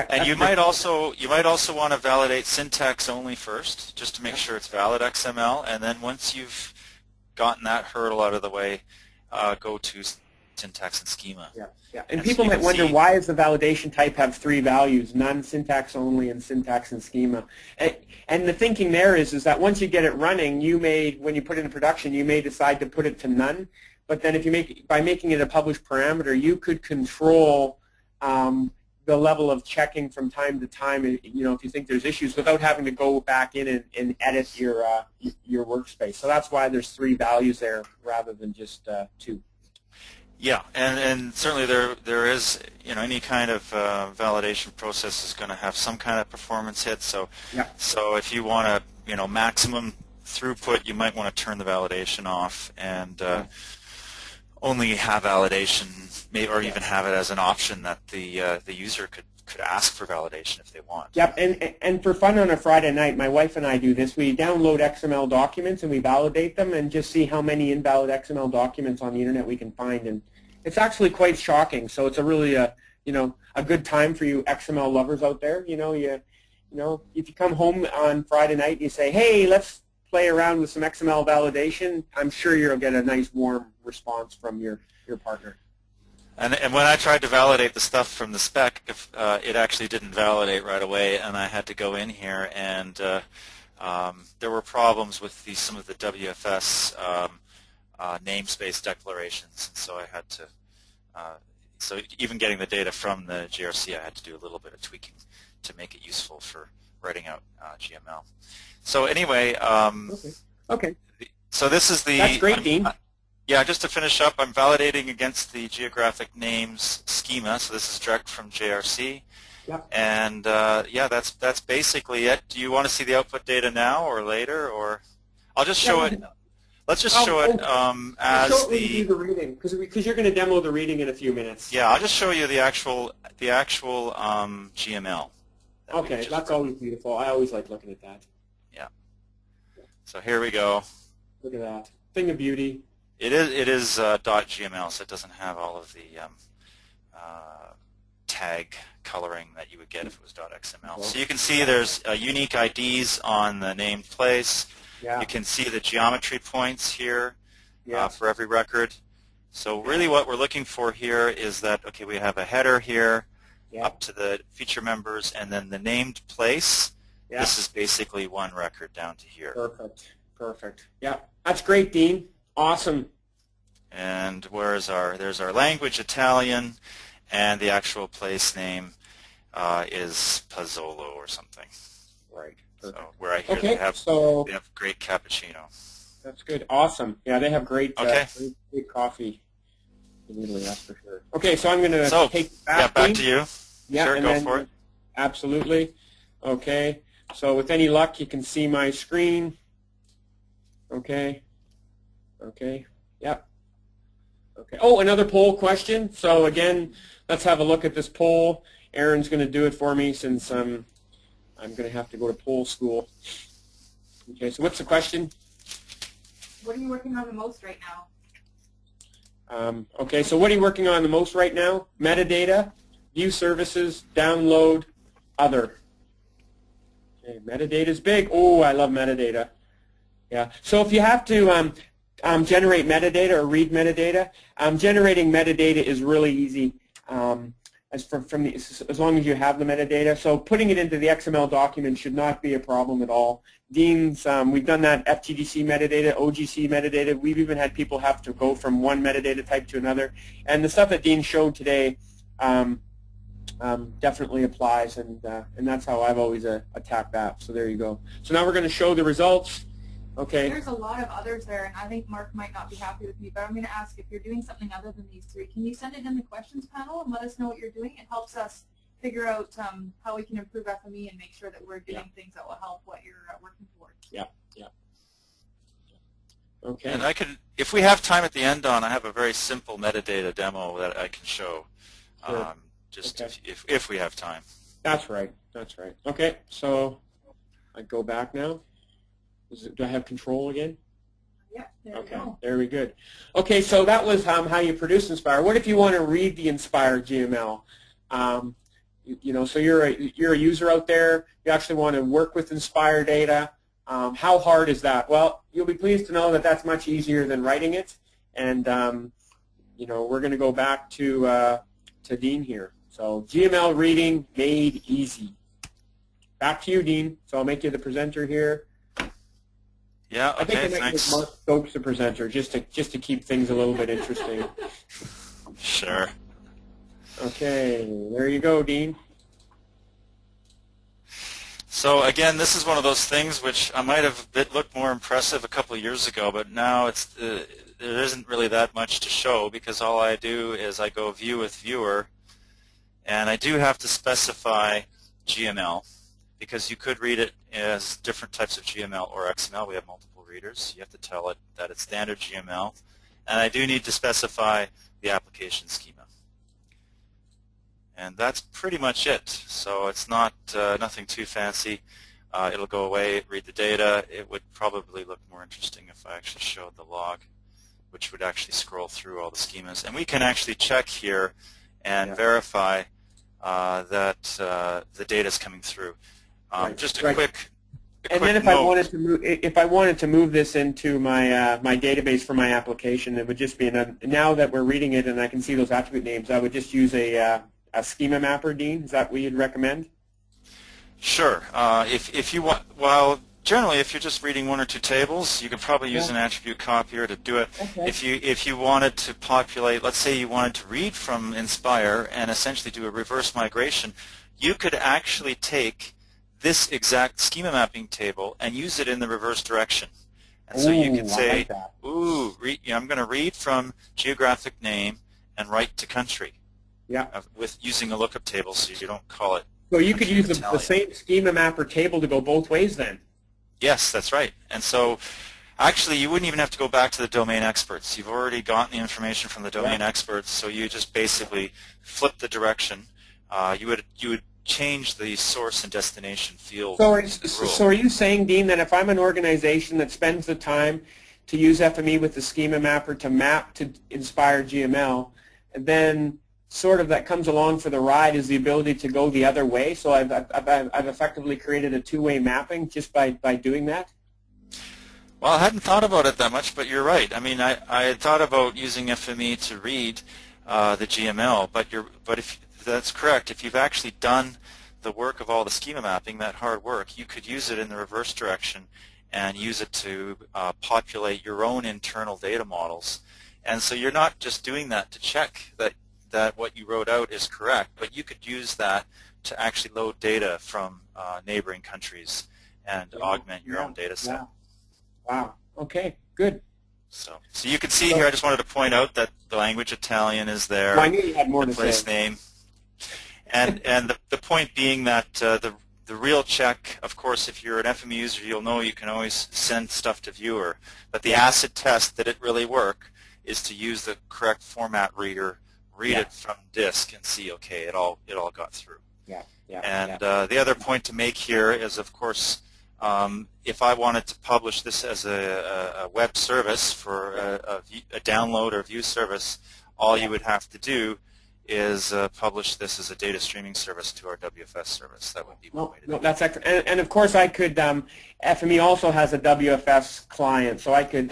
S2: And you might also want to validate syntax only first, just to make sure it's valid XML, and then once you've gotten that hurdle out of the way, go to syntax and schema.
S1: Yeah. And people might wonder, why does the validation type have 3 values, none, syntax only, and syntax and schema? And the thinking there is that once you get it running, when you put it in production, you may decide to put it to none. But then if by making it a published parameter, you could control the level of checking from time to time, if you think there's issues, without having to go back in and edit your workspace. So that's why there's 3 values there rather than just 2.
S2: Yeah, and certainly there is, any kind of validation process is going to have some kind of performance hit. So if you want to, maximum throughput, you might want to turn the validation off and only have validation, or even have it as an option that the user could ask for validation if they want.
S1: Yep, and for fun on a Friday night, my wife and I do this. We download XML documents and we validate them and just see how many invalid XML documents on the internet we can find. And it's actually quite shocking. So it's a really a good time for you XML lovers out there. If you come home on Friday night and you say, hey, let's play around with some XML validation, I'm sure you'll get a nice warm response from your partner.
S2: And when I tried to validate the stuff from the spec, it actually didn't validate right away, and I had to go in here, and there were problems with some of the WFS namespace declarations, and so I had to. So even getting the data from the GRC, I had to do a little bit of tweaking to make it useful for writing out GML. So anyway,
S1: okay.
S2: So this is the.
S1: That's great, Dean.
S2: Yeah, just to finish up, I'm validating against the geographic names schema. So this is direct from JRC.
S1: Yep.
S2: And that's basically it. Do you want to see the output data now or later, or I'll just show it. Let's just show it as
S1: the reading, because you're going to demo the reading in a few minutes.
S2: Yeah, I'll just show you the actual GML.
S1: Okay, that's always beautiful. I always like looking at that.
S2: Yeah. So here we go.
S1: Look at that thing of beauty.
S2: It is .gml, so it doesn't have all of the tag coloring that you would get if it was .xml. So you can see there's unique IDs on the named place.
S1: Yeah.
S2: You can see the geometry points here for every record. So really what we're looking for here is that, okay, we have a header here up to the feature members, and then the named place. Yeah. This is basically one record down to here.
S1: Perfect. Yeah, that's great, Dean. Awesome.
S2: And there's our language, Italian, and the actual place name is Pozzolo or something.
S1: Right.
S2: So where I hear they have great cappuccino.
S1: That's good. Awesome. Yeah, they have great great coffee in Italy, that's for sure. Okay, so I'm going to take it back.
S2: Back to you.
S1: Yeah,
S2: sure, go for it.
S1: Absolutely. Okay. So with any luck, you can see my screen. Okay. Yep. Okay. Oh, another poll question. So again, let's have a look at this poll. Aaron's going to do it for me since I'm going to have to go to poll school. Okay. So what's the question?
S3: What are you working on the most right now?
S1: Okay. So what are you working on the most right now? Metadata, view services, download, other. Okay. Metadata is big. Oh, I love metadata. Yeah. So if you have to generate metadata or read metadata, generating metadata is really easy as long as you have the metadata. So putting it into the XML document should not be a problem at all. Dean's, we've done that FTDC metadata, OGC metadata. We've even had people have to go from one metadata type to another. And the stuff that Dean showed today definitely applies, and that's how I've always attacked that. So there you go. So now we're going to show the results. Okay.
S3: There's a lot of others there, and I think Mark might not be happy with me, but I'm going to ask if you're doing something other than these three, can you send it in the questions panel and let us know what you're doing? It helps us figure out how we can improve FME and make sure that we're doing things that will help what you're working towards.
S1: Yeah, yeah. Okay.
S2: And I can, if we have time at the end, Don, I have a very simple metadata demo that I can show,
S1: Sure.
S2: just
S1: Okay.
S2: if we have time.
S1: That's right. That's right. Okay, so I go back now. Do I have control again?
S3: Yeah, there
S1: Okay,
S3: we go.
S1: very good. Okay, so that was how you produce Inspire. What if you want to read the Inspire GML? You know, so you're a user out there. You actually want to work with Inspire data. How hard is that? Well, you'll be pleased to know that that's much easier than writing it. And you know, we're going to go back to Dean here. So GML reading made easy. Back to you, Dean. So I'll make you the presenter here.
S2: Yeah,
S1: I think
S2: okay,
S1: I might
S2: thanks.
S1: make Mark Stokes the presenter just to keep things a little bit interesting.
S2: Sure.
S1: Okay, there you go, Dean.
S2: So again, this is one of those things which I might have looked more impressive a couple of years ago, but now there isn't really that much to show because all I do is I go View with Viewer, and I do have to specify GML because you could read it as different types of GML or XML. We have multiple readers. You have to tell it that it's standard GML, and I do need to specify the application schema. And that's pretty much it. So it's not nothing too fancy. It'll go away, read the data. It would probably look more interesting if I actually showed the log, which would actually scroll through all the schemas. And we can actually check here and verify that the data is coming through. Just a quick
S1: And then if I wanted to move this into my my database for my application, it would just be now that we're reading it and I can see those attribute names, I would just use a schema mapper, Dean. Is that what you'd recommend?
S2: Sure. If you want, well, generally, if you're just reading one or two tables, you could probably use an attribute copier to do it.
S1: Okay.
S2: If you wanted to populate, let's say you wanted to read from Inspire and essentially do a reverse migration, you could actually take this exact schema mapping table and use it in the reverse direction. And so you could say, I'm going to read from geographic name and write to country.
S1: Yeah.
S2: With using a lookup table, so you don't call it.
S1: So you could use the same schema mapper table to go both ways then.
S2: Yes, that's right. And so actually you wouldn't even have to go back to the domain experts. You've already gotten the information from the domain experts, so you just basically flip the direction. You would change the source and destination field.
S1: So are you saying, Dean, that if I'm an organization that spends the time to use FME with the schema mapper to map to Inspire GML, and then sort of that comes along for the ride is the ability to go the other way? So I've effectively created a two-way mapping just by doing that?
S2: Well, I hadn't thought about it that much, but you're right. I mean, I had thought about using FME to read the GML, but if that's correct, if you've actually done the work of all the schema mapping, that hard work, you could use it in the reverse direction and use it to populate your own internal data models. And so you're not just doing that to check that what you wrote out is correct, but you could use that to actually load data from neighboring countries and augment your own data set.
S1: Wow. Okay, good.
S2: So you can see here, I just wanted to point out that the language Italian is there.
S1: Well, I knew you had more to say.
S2: The place name. And the point being that the real check, of course, if you're an FME user, you'll know you can always send stuff to viewer. But the acid test that it really work is to use the correct format reader, read it from disk, and see, okay, it all got through. And the other point to make here is, of course, if I wanted to publish this as a web service for a download or view service, all you would have to do is publish this as a data streaming service to our WFS service. That would be one way to do it.
S1: That's excellent. And of course, I could. FME also has a WFS client, so I could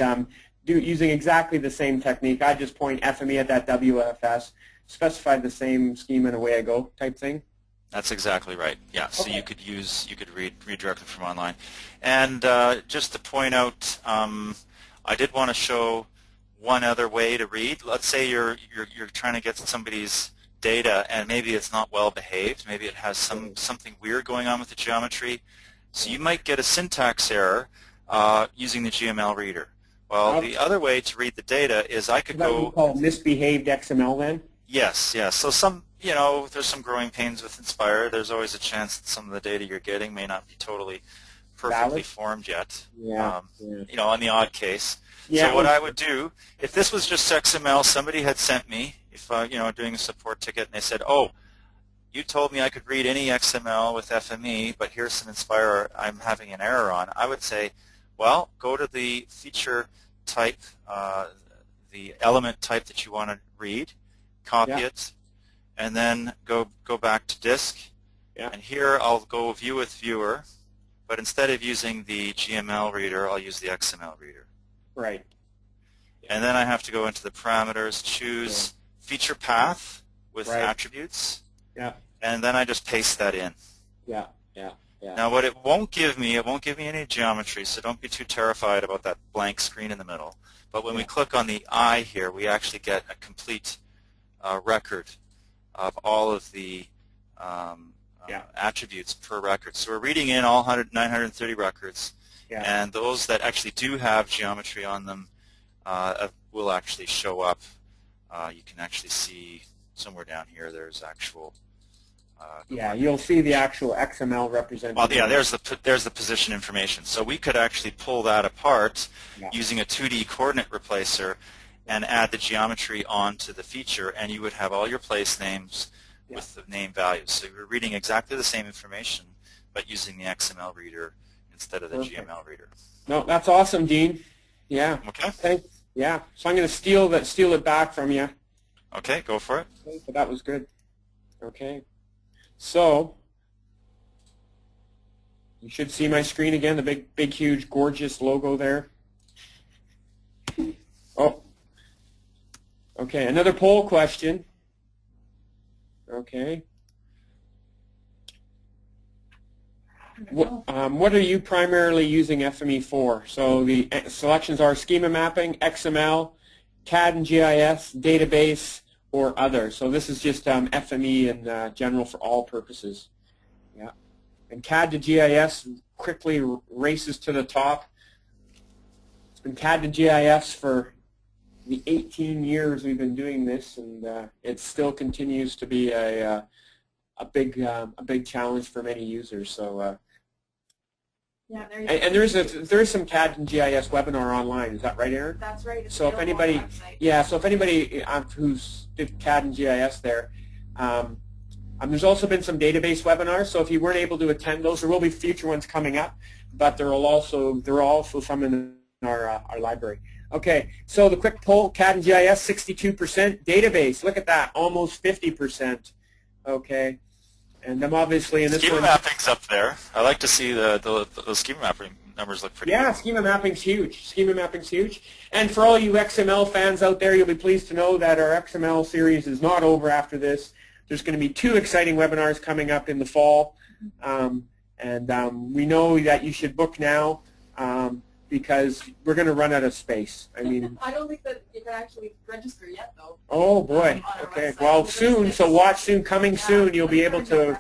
S1: do using exactly the same technique. I just point FME at that WFS, specify the same schema and away I go type thing.
S2: That's exactly right. Yeah. So you could read directly from online. And just to point out, I did want to show one other way to read. Let's say you're trying to get somebody's data and maybe it's not well behaved, maybe it has something weird going on with the geometry. So you might get a syntax error using the GML reader. Well, the other way to read the data is I could go...
S1: What we call misbehaved XML then?
S2: Yes, yes. So some, there's some growing pains with Inspire. There's always a chance that some of the data you're getting may not be totally perfectly formed yet.
S1: Yeah.
S2: On the odd case.
S1: Yeah,
S2: so what I would do, if this was just XML, somebody had sent me, if doing a support ticket, and they said, "Oh, you told me I could read any XML with FME, but here's some Inspire I'm having an error on," I would say, well, go to the feature type, the element type that you want to read, copy it, and then go back to disk.
S1: Yeah.
S2: And here I'll go view with viewer, but instead of using the GML reader, I'll use the XML reader.
S1: Right.
S2: And then I have to go into the parameters, choose feature path with attributes, and then I just paste that in.
S1: Yeah.
S2: Now what it won't give me any geometry, so don't be too terrified about that blank screen in the middle. But when we click on the eye here, we actually get a complete record of all of the attributes per record. So we're reading in all 930 records, and those that actually do have geometry on them will actually show up. You can actually see somewhere down here there's actual...
S1: you'll see the actual XML represented.
S2: Well, there's the position information. So we could actually pull that apart using a 2D coordinate replacer and add the geometry onto the feature, and you would have all your place names with the name values. So you're reading exactly the same information, but using the XML reader instead of the GML reader.
S1: No, that's awesome, Dean. Yeah.
S2: Okay.
S1: Thanks. Yeah. So I'm going to steal it back from you.
S2: Okay, go for it.
S1: Okay, so that was good. Okay. So you should see my screen again, the big, huge, gorgeous logo there. Oh. Okay, another poll question. Okay. What are you primarily using FME for? So the selections are schema mapping, XML, CAD and GIS, database, or other. So this is just FME in general for all purposes. Yeah. And CAD to GIS quickly races to the top. It's been CAD to GIS for the 18 years we've been doing this, and it still continues to be a big challenge for many users. So. And there is some CAD and GIS webinar online. Is that right, Erin?
S3: That's right. It's
S1: so if anybody, who's did CAD and GIS there, there's also been some database webinars. So if you weren't able to attend those, there will be future ones coming up. But there are also some in our library. Okay, so the quick poll: CAD and GIS 62%, database. Look at that, almost 50%. Okay. And then obviously in this
S2: schema mapping's up there. I like to see the schema mapping numbers look pretty good.
S1: Schema mapping's huge. Schema mapping's huge. And for all you XML fans out there, you'll be pleased to know that our XML series is not over after this. There's going to be 2 exciting webinars coming up in the fall. We know that you should book now because we're going to run out of space. I mean,
S3: I don't think that you can actually register yet, though.
S1: Oh boy. Okay. Well, soon. So watch soon. Coming soon. You'll be able to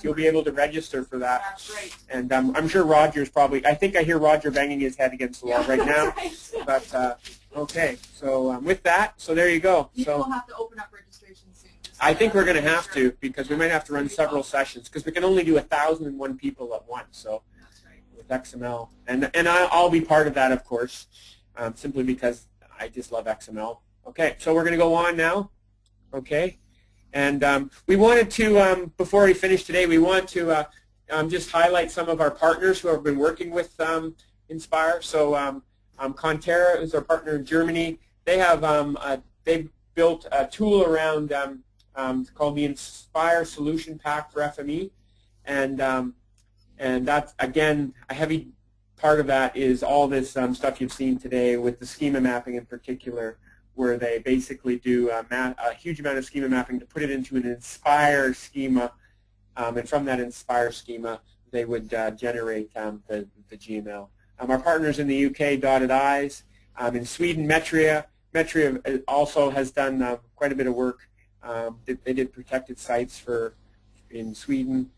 S1: register for that.
S3: That's right.
S1: And I'm sure Roger's probably. I think I hear Roger banging his head against the wall right now.
S3: Right.
S1: But okay. So with that, so there you go.
S3: So we'll have to open up registration soon.
S1: I think we're going to have to, because we might have to run several sessions, because we can only do 1,001 people at once. So. With XML, and I'll be part of that, of course, simply because I just love XML. Okay, so we're going to go on now. Okay, and we wanted to, before we finish today, we want to just highlight some of our partners who have been working with Inspire. So Conterra is our partner in Germany. They have they've built a tool around called the Inspire Solution Pack for FME, and that's, again, a heavy part of that is all this stuff you've seen today with the schema mapping in particular, where they basically do a huge amount of schema mapping to put it into an Inspire schema, and from that Inspire schema, they would generate the GML. Our partners in the UK, Dotted Eyes. In Sweden, Metria. Metria also has done quite a bit of work They did protected sites in Sweden,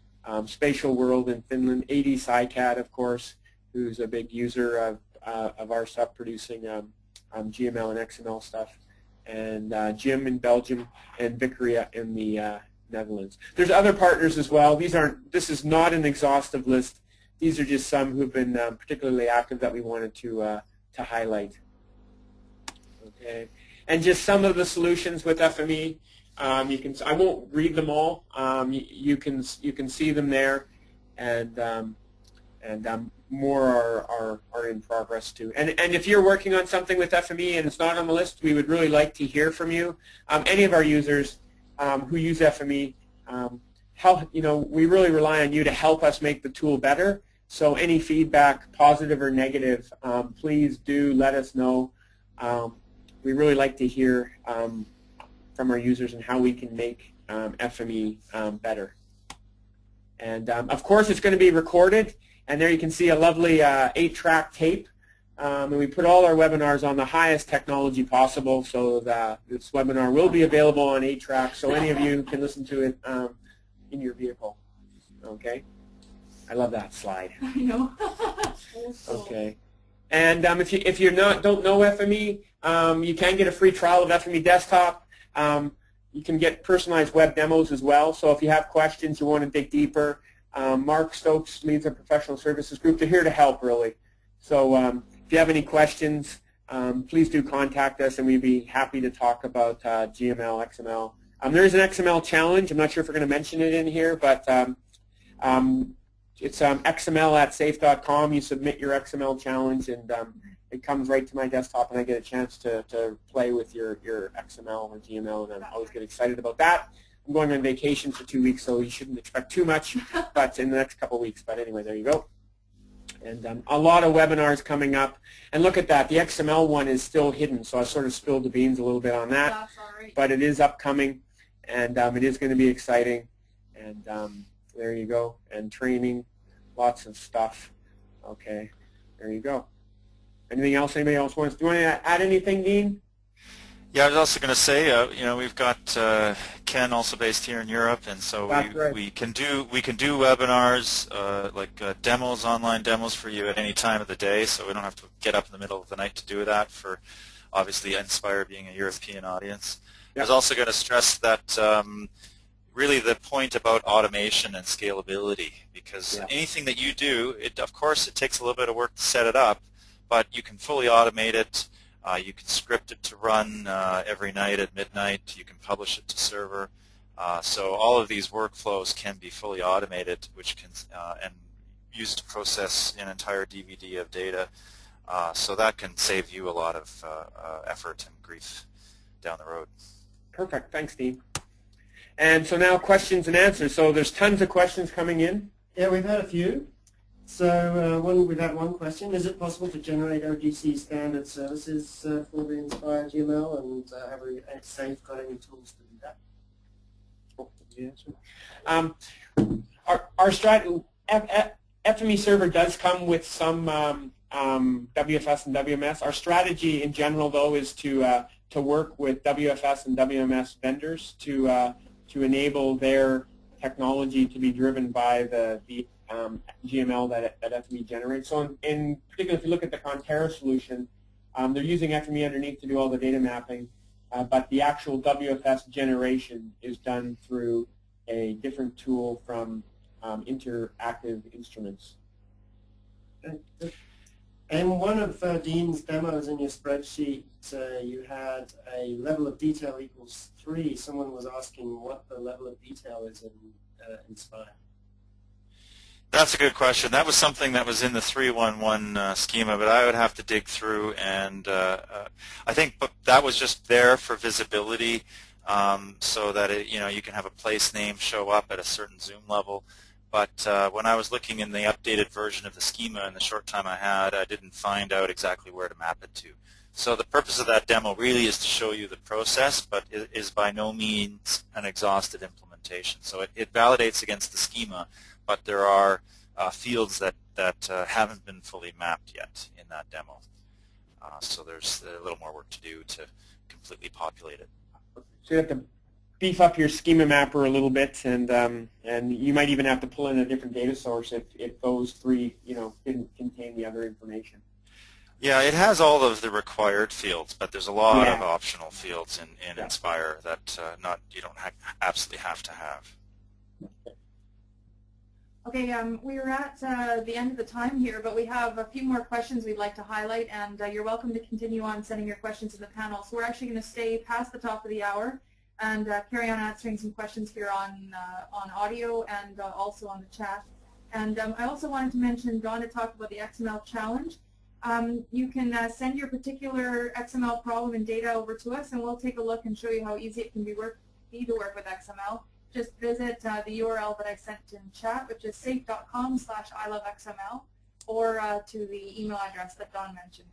S1: Spatial World in Finland, AD SciCAD, of course, who's a big user of our stuff, producing GML and XML stuff, and Jim in Belgium, and Vickeria in the Netherlands. There's other partners as well. This is not an exhaustive list. These are just some who've been particularly active that we wanted to highlight. Okay, and just some of the solutions with FME. I won't read them all. You can see them there, and more are in progress too. And if you're working on something with FME and it's not on the list, we would really like to hear from you. Any of our users who use FME, we really rely on you to help us make the tool better. So any feedback, positive or negative, please do let us know. We really like to hear from our users and how we can make FME better. And of course, it's going to be recorded, and there you can see a lovely 8-track tape. And we put all our webinars on the highest technology possible, so that this webinar will be available on 8-track, so any of you can listen to it in your vehicle. Okay, I love that slide.
S3: I know.
S1: Okay, and if you don't know FME, you can get a free trial of FME Desktop. You can get personalized web demos as well. So if you have questions, you want to dig deeper, Mark Stokes leads our professional services group. They're here to help, really. So if you have any questions, please do contact us, and we'd be happy to talk about GML, XML. There is an XML challenge. I'm not sure if we're going to mention it in here, but it's xml@safe.com. You submit your XML challenge, and it comes right to my desktop, and I get a chance to play with your XML or GML, and I always get excited about that. I'm going on vacation for 2 weeks, so you shouldn't expect too much, but in the next couple of weeks. But anyway, there you go. And a lot of webinars coming up. And look at that. The XML one is still hidden, so I sort of spilled the beans a little bit on that.
S3: That's all right. But
S1: it is upcoming, and it is going to be exciting. And there you go. And training, lots of stuff. Okay, there you go. Anything else anybody else wants? Do you want to add anything, Dean?
S2: Yeah, I was also going to say, we've got Ken also based here in Europe, and so we can do webinars like demos, online demos for you at any time of the day. So we don't have to get up in the middle of the night to do that. For obviously Inspire being a European audience. Yep. I was also going to stress that really the point about automation and scalability, because anything that you do, of course, it takes a little bit of work to set it up, but you can fully automate it. You can script it to run every night at midnight. You can publish it to server. So all of these workflows can be fully automated, which can and used to process an entire DVD of data. So that can save you a lot of effort and grief down the road.
S1: Perfect. Thanks, Dean. And so now questions and answers. So there's tons of questions coming in.
S4: Yeah, we've had a few. So we've had one question. Is it possible to generate OGC standard services for the Inspire GML, and have we at Safe got any tools to do that?
S1: Our strategy, FME server does come with some WFS and WMS. Our strategy in general, though, is to work with WFS and WMS vendors to enable their technology to be driven by the GML that FME generates. So in particular, if you look at the Conterra solution, they're using FME underneath to do all the data mapping, but the actual WFS generation is done through a different tool from Interactive Instruments.
S4: And one of Dean's demos in your spreadsheet, you had a level of detail equals 3. Someone was asking what the level of detail is in Inspire.
S2: That's a good question. That was something that was in the 311 schema, but I would have to dig through, and I think that was just there for visibility, so that you can have a place name show up at a certain zoom level. But when I was looking in the updated version of the schema in the short time I had, I didn't find out exactly where to map it to. So the purpose of that demo really is to show you the process, but it is by no means an exhaustive implementation. So it validates against the schema, but there are fields that haven't been fully mapped yet in that demo. So there's a little more work to do to completely populate it.
S1: So you have to beef up your schema mapper a little bit, and you might even have to pull in a different data source if those three didn't contain the other information.
S2: Yeah, it has all of the required fields, but there's a lot of
S1: Yeah.
S2: optional fields in
S1: Yeah.
S2: Inspire that you don't absolutely have to have.
S3: Okay, we're at the end of the time here, but we have a few more questions we'd like to highlight, and you're welcome to continue on sending your questions in the panel. So we're actually going to stay past the top of the hour and carry on answering some questions here on audio and also on the chat. And I also wanted to mention, Dawn had talked about the XML challenge. You can send your particular XML problem and data over to us, and we'll take a look and show you how easy it can be to work with XML. Just visit the URL that I sent in chat, which is safe.com/ilovexml, or to the email address that Dawn mentioned.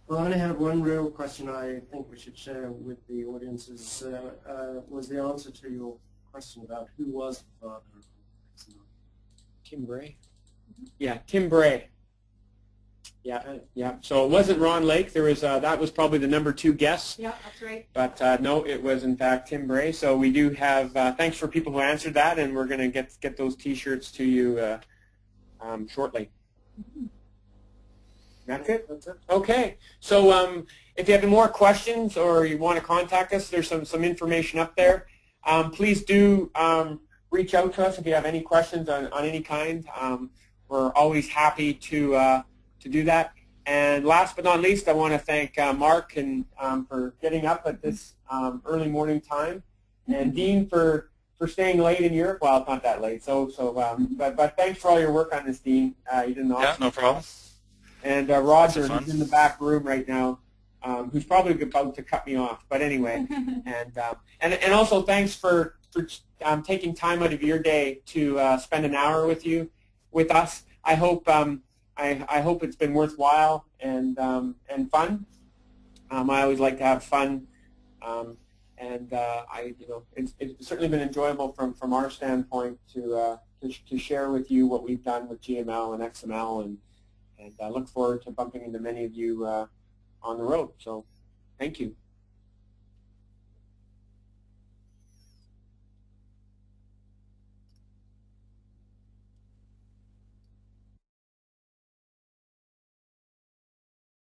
S4: Well, I only have one real question I think we should share with the audiences. Was the answer to your question about who was the father of XML?
S1: Tim Bray? Yeah, Tim Bray. Yeah. So it wasn't Ron Lake. There was that was probably the #2 guess.
S3: Yeah, that's right.
S1: But no, it was in fact Tim Bray. So we do have thanks for people who answered that, and we're going to get those T-shirts to you shortly. That's it.
S4: That's it.
S1: Okay. So if you have any more questions or you want to contact us, there's some information up there. Please do reach out to us if you have any questions on any kind. We're always happy to do that. And last but not least, I want to thank Mark and for getting up at this early morning time, and Dean for staying late in Europe. Well, it's not that late. But thanks for all your work on this, Dean. You did an awesome
S2: Yeah, no problem.
S1: And Roger, who's in the back room right now, who's probably about to cut me off. But anyway, and also thanks for taking time out of your day to spend an hour with us. I hope I hope it's been worthwhile and fun. I always like to have fun, and it's certainly been enjoyable from our standpoint to share with you what we've done with GML and XML, and I look forward to bumping into many of you on the road. So, thank you.